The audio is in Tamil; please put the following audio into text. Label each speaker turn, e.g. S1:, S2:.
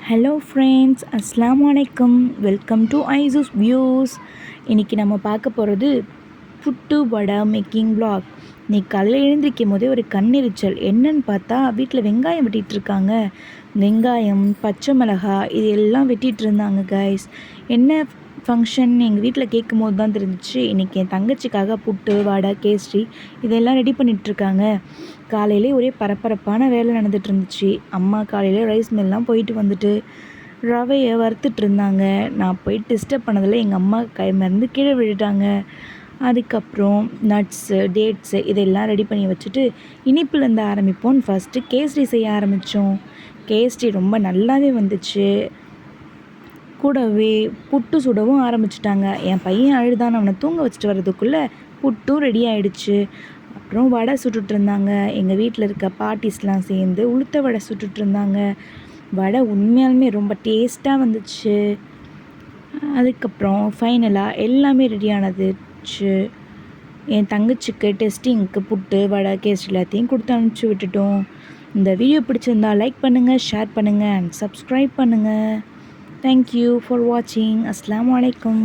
S1: ஹலோ ஃப்ரெண்ட்ஸ், அஸ்ஸலாமு அலைக்கும். வெல்கம் டு ஐசூஸ் வியூஸ். இன்றைக்கி நம்ம பார்க்க போகிறது புட்டு வடை மேக்கிங் vlog. இன்னைக்கு காலையில் எழுந்திரிக்கும் போதே ஒரு கண்ணெரிச்சல். என்னன்னு பார்த்தா வீட்டில் வெங்காயம் வெட்டிகிட்ருக்காங்க. வெங்காயம், பச்சை மிளகாய் இது எல்லாம் வெட்டிகிட்டு இருந்தாங்க கைஸ். என்ன ஃபங்க்ஷன் எங்கள் வீட்டில் கேட்கும் போது தான் தெரிஞ்சிச்சு. இன்றைக்கி என் தங்கச்சிக்காக புட்டு வடை கேசரி இதெல்லாம் ரெடி பண்ணிகிட்ருக்காங்க. காலையிலே ஒரே பரபரப்பான வேலை நடந்துகிட்டு இருந்துச்சு. அம்மா காலையில் ரைஸ் மில்லாம் போயிட்டு வந்துட்டு ரவையை வறுத்துட்டு இருந்தாங்க. நான் போய் டிஸ்டர்ப் பண்ணதில் எங்கள் அம்மா கை மறந்து கீழே விழுட்டாங்க. அதுக்கப்புறம் நட்ஸு டேட்ஸு இதெல்லாம் ரெடி பண்ணி வச்சுட்டு இனிப்புலேருந்து ஆரம்பிப்போன்னு ஃபஸ்ட்டு கேசரி செய்ய ஆரம்பித்தோம். கேசரி ரொம்ப நல்லாவே வந்துச்சு. கூடவே புட்டு சுடவும் ஆரம்பிச்சிட்டாங்க. என் பையன் அழுதான்னு அவனை தூங்க வச்சுட்டு வர்றதுக்குள்ளே புட்டும் ரெடி ஆகிடுச்சு. அப்புறம் வடை சுட்டுட்டு இருந்தாங்க. எங்கள் வீட்டில் இருக்க பாட்டிஸ்லாம் சேர்ந்து உளுத்த வடை சுட்டுட்டு இருந்தாங்க. வடை உண்மையாலுமே ரொம்ப டேஸ்ட்டாக வந்துச்சு. அதுக்கப்புறம் ஃபைனலாக எல்லாமே ரெடி ஆனதுச்சு. என் தங்கச்சிக்கு டெஸ்டிங்க்கு புட்டு வடை கேசரி எல்லாத்தையும் கொடுத்து அனுப்பிச்சி விட்டுட்டோம். இந்த வீடியோ பிடிச்சிருந்தா லைக் பண்ணுங்கள், ஷேர் பண்ணுங்கள் அண்ட் சப்ஸ்கிரைப் பண்ணுங்கள். தேங்க்யூ ஃபார் வாட்சிங். அஸ்ஸலாமு அலைக்கும்.